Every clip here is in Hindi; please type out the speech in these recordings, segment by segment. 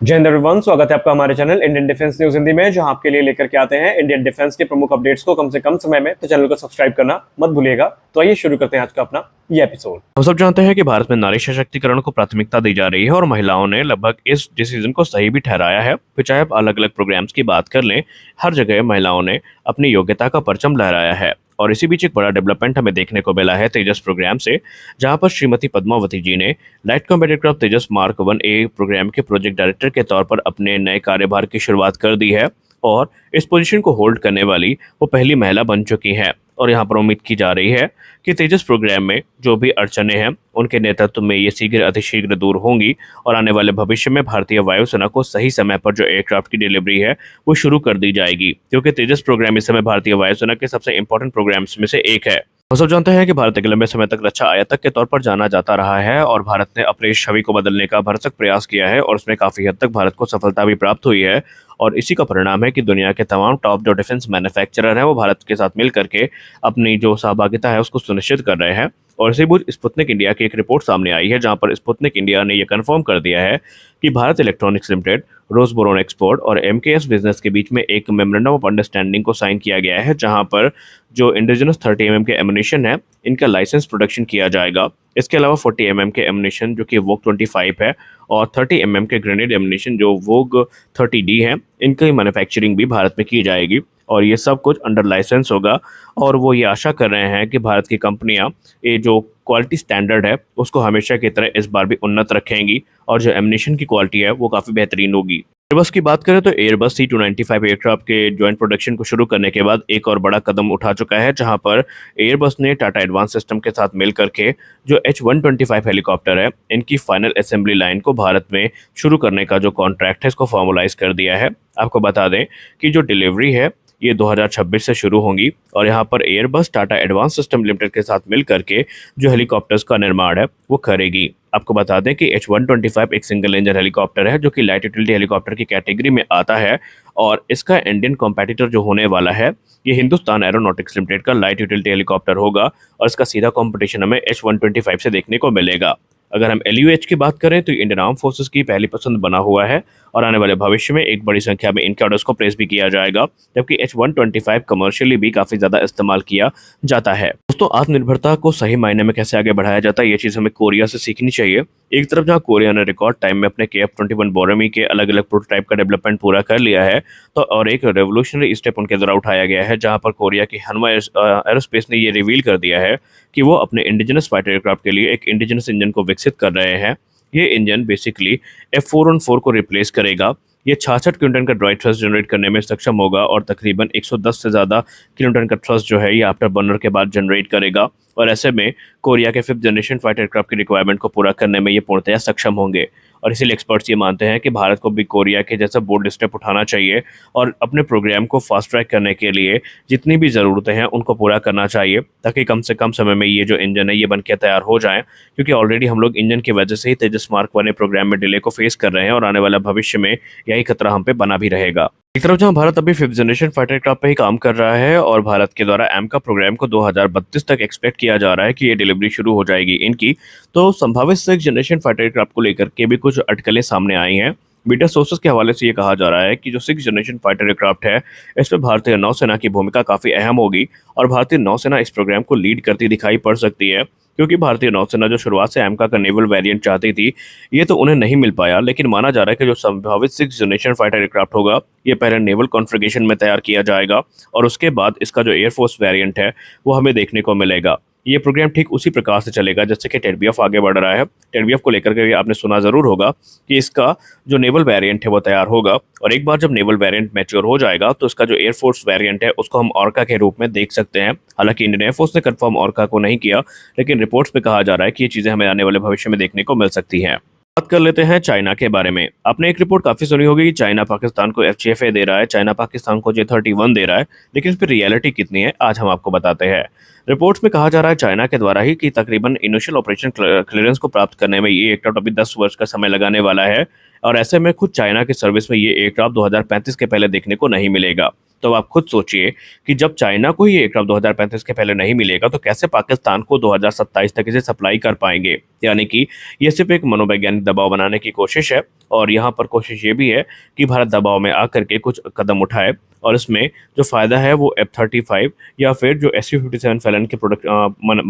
जय हिंद एवरीवन, स्वागत है आपका हमारे channel Indian defence news Hindi में, जहां आपके लिए लेकर के आते हैं इंडियन डिफेंस के प्रमुख अपडेट्स को कम से कम समय में। तो चैनल को सब्सक्राइब करना मत भूलिएगा। तो आइए शुरू करते हैं आज का अपना ये एपिसोड। हम सब जानते हैं कि भारत में नारी सशक्तिकरण को प्राथमिकता दी जा रही है और महिलाओं ने लगभग इस डिसीजन को सही भी ठहराया है। फिर चाहे आप अलग अलग प्रोग्राम्स की बात कर लें, हर जगह महिलाओं ने अपनी योग्यता का परचम लहराया है। और इसी बीच एक बड़ा डेवलपमेंट हमें देखने को मिला है तेजस प्रोग्राम से, जहां पर श्रीमती पद्मावती जी ने लाइट कॉम्बैट एयरक्राफ्ट तेजस मार्क 1A प्रोग्राम के प्रोजेक्ट डायरेक्टर के तौर पर अपने नए कार्यभार की शुरुआत कर दी है और इस पोजीशन को होल्ड करने वाली वो पहली महिला बन चुकी हैं। और यहाँ पर उम्मीद की जा रही है कि तेजस प्रोग्राम में जो भी अड़चने हैं उनके नेतृत्व में ये शीघ्र अतिशीघ्र दूर होंगी और आने वाले भविष्य में भारतीय वायुसेना को सही समय पर जो एयरक्राफ्ट की डिलीवरी है वो शुरू कर दी जाएगी, क्योंकि तेजस प्रोग्राम इस समय भारतीय वायुसेना के सबसे इंपॉर्टेंट प्रोग्राम्स में से एक है। हम सब जानते हैं कि भारत एक लंबे समय तक रक्षा आयातक के तौर पर जाना जाता रहा है और भारत ने अपने इस छवि को बदलने का भरसक प्रयास किया है और उसमें काफी हद तक भारत को सफलता भी प्राप्त हुई है। और इसी का परिणाम है कि दुनिया के तमाम टॉप जो डिफेंस मैन्युफैक्चरर हैं वो भारत के साथ मिल करके अपनी जो सहभागिता है उसको सुनिश्चित कर रहे हैं। और इसी बीच स्पुतनिक इंडिया की एक रिपोर्ट सामने आई है, जहां पर स्पुतनिक इंडिया ने यह कंफर्म कर दिया है कि भारत इलेक्ट्रॉनिक्स लिमिटेड, रोसबोरोन एक्सपोर्ट और एमकेएस बिजनेस के बीच में एक मेमोरेंडम ऑफ अंडरस्टैंडिंग को साइन किया गया है, जहां पर जो इंडिजिनस 30 mm के एमुनेशन है इनका लाइसेंस प्रोडक्शन किया जाएगा। इसके अलावा 40 mm के एमुनेशन जो कि वोग 25 है और 30 mm के ग्रेनेड एमुनेशन जो वोग 30D है, इनकी मैन्युफैक्चरिंग भी भारत में की जाएगी और ये सब कुछ अंडर लाइसेंस होगा। और वो ये आशा कर रहे हैं कि भारत की कंपनियां ये जो क्वालिटी स्टैंडर्ड है उसको हमेशा की तरह इस बार भी उन्नत रखेंगी और जो एमुनेशन की क्वालिटी है वो काफ़ी बेहतरीन होगी। एयरबस की बात करें तो एयरबस C295 एयरक्राफ्ट के ज्वाइंट प्रोडक्शन को शुरू करने के बाद एक और बड़ा कदम उठा चुका है, जहां पर एयरबस ने टाटा एडवांस सिस्टम के साथ मिल करके जो H125 हेलीकॉप्टर है इनकी फाइनल असेंबली लाइन को भारत में शुरू करने का जो कॉन्ट्रैक्ट है इसको फॉर्मलाइज कर दिया है। आपको बता दें कि जो डिलीवरी है ये 2026 से शुरू होंगी और यहाँ पर Airbus Tata advance system limited के साथ मिल करके जो हेलीकॉप्टर्स का निर्माण है वो करेगी। आपको बता दें कि H125 एक सिंगल इंजन हेलीकॉप्टर है जो कि लाइट यूटिलिटी हेलीकॉप्टर की कैटेगरी में आता है और इसका इंडियन कॉम्पिटिटर जो होने वाला है ये हिंदुस्तान एरोनॉटिक्स लिमिटेड का लाइट यूटिलिटी हेलीकॉप्टर होगा और इसका सीधा कॉम्पिटिशन हमें H125 से देखने को मिलेगा। अगर हम LUH की बात करें तो इंडियन आर्म फोर्सेस की पहली पसंद बना हुआ है और आने वाले भविष्य में एक बड़ी संख्या में इनके ऑर्डर्स को प्लेस भी किया जाएगा, जबकि H125 कमर्शियली भी काफ़ी ज़्यादा इस्तेमाल किया जाता है। दोस्तों, आत्मनिर्भरता को सही मायने में कैसे आगे बढ़ाया जाता है ये चीज़ हमें कोरिया से सीखनी चाहिए। एक तरफ जहाँ कोरिया ने रिकॉर्ड टाइम में अपने KF-21 बोरमी के अलग अलग प्रोटोटाइप का डेवलपमेंट पूरा कर लिया है, तो और एक रेवोल्यूशनरी स्टेप उनके द्वारा उठाया गया है, जहाँ पर कोरिया की हनवा एरोस्पेस ने ये रिवील कर दिया है कि वो अपने इंडिजिनस फाइटर एयरक्राफ्ट के लिए एक इंडिजिनस इंजन को विकसित कर रहे हैं। ये इंजन बेसिकली F414 को रिप्लेस करेगा। ये 66 किलोटन का ड्राई थ्रस्ट जनरेट करने में सक्षम होगा और तकरीबन 110 से ज़्यादा किलोटन का थ्रस्ट जो है ये आफ्टर बर्नर के बाद जनरेट करेगा और ऐसे में कोरिया के 5th जनरेशन फाइटर एयरक्राफ्ट की रिक्वायरमेंट को पूरा करने में ये पूर्णतया सक्षम होंगे। और इसीलिए एक्सपर्ट्स ये मानते हैं कि भारत को भी कोरिया के जैसा बोल्ड स्टेप उठाना चाहिए और अपने प्रोग्राम को फास्ट ट्रैक करने के लिए जितनी भी ज़रूरतें हैं उनको पूरा करना चाहिए, ताकि कम से कम समय में ये जो इंजन है ये बन के तैयार हो जाएं, क्योंकि ऑलरेडी हम लोग इंजन की वजह से ही तेजस मार्क 1 प्रोग्राम में डिले को फेस कर रहे हैं और आने वाला भविष्य में यही खतरा हम पे बना भी रहेगा। एक तरफ जहां भारत अभी 5th जनरेशन फाइटर एयरक्राफ्ट पे ही काम कर रहा है और भारत के द्वारा एमका प्रोग्राम को 2032 तक एक्सपेक्ट किया जा रहा है कि ये डिलीवरी शुरू हो जाएगी इनकी, तो संभावित 6th जनरेशन फाइटर एयरक्राफ्ट को लेकर के भी कुछ अटकलें सामने आई हैं। मीडिया सोर्सेस के हवाले से ये कहा जा रहा है कि जो 6th जनरेशन फाइटर एयरक्राफ्ट है इसमें भारतीय नौसेना की भूमिका काफ़ी अहम होगी और भारतीय नौसेना इस प्रोग्राम को लीड करती दिखाई पड़ सकती है, क्योंकि भारतीय नौसेना जो शुरुआत से एमका का नेवल वेरिएंट चाहती थी ये तो उन्हें नहीं मिल पाया, लेकिन माना जा रहा है कि जो संभावित 6th जनरेशन फाइटर एयरक्राफ्ट होगा ये पहले नेवल कॉन्फ़िगरेशन में तैयार किया जाएगा और उसके बाद इसका जो एयरफोर्स वेरिएंट है वो हमें देखने को मिलेगा। ये प्रोग्राम ठीक उसी प्रकार से चलेगा जैसे कि टेडबीएफ आगे बढ़ रहा है। टेडबीएफ को लेकर के आपने सुना ज़रूर होगा कि इसका जो नेवल वेरिएंट है वो तैयार होगा और एक बार जब नेवल वेरिएंट मैच्योर हो जाएगा तो इसका जो एयरफोर्स वेरिएंट है उसको हम ऑर्का के रूप में देख सकते हैं। हालांकि इंडियन एयरफोर्स ने कंफर्म ऑर्का को नहीं किया, लेकिन रिपोर्ट्स में कहा जा रहा है कि ये चीज़ें हमें आने वाले भविष्य में देखने को मिल सकती हैं। बात कर लेते हैं चाइना के बारे में। आपने एक रिपोर्ट काफी सुनी होगी कि चाइना पाकिस्तान को FGFA दे रहा है, चाइना पाकिस्तान को J31 दे रहा है, लेकिन इस पर रियलिटी कितनी है आज हम आपको बताते हैं। रिपोर्ट्स में कहा जा रहा है चाइना के द्वारा ही कि तकरीबन इनिशियल ऑपरेशन क्लियरेंस को प्राप्त करने में ये एयरक्राफ्ट अभी 10 वर्ष का समय लगाने वाला है और ऐसे में खुद चाइना की सर्विस में ये एयरक्राफ्ट 2035 के पहले देखने को नहीं मिलेगा। तो आप खुद सोचिए कि जब चाइना को ये एयरक्राफ्ट 2035 के पहले नहीं मिलेगा तो कैसे पाकिस्तान को 2027 तक इसे सप्लाई कर पाएंगे। यानी कि ये सिर्फ एक मनोवैज्ञानिक दबाव बनाने की कोशिश है और यहाँ पर कोशिश ये भी है कि भारत दबाव में आकर के कुछ कदम उठाए और इसमें जो फ़ायदा है वो F-35 या फिर जो Su-57 फैलन के प्रोडक्ट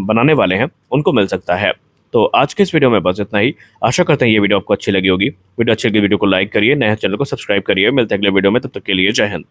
बनाने वाले हैं उनको मिल सकता है। तो आज के इस वीडियो में बस इतना ही। आशा करते हैं ये वीडियो आपको अच्छी लगी होगी। वीडियो अच्छी लगी वीडियो को लाइक करिए, नए चैनल को सब्सक्राइब करिए। मिलते हैं अगले वीडियो में, तब तक के लिए जय हिंद।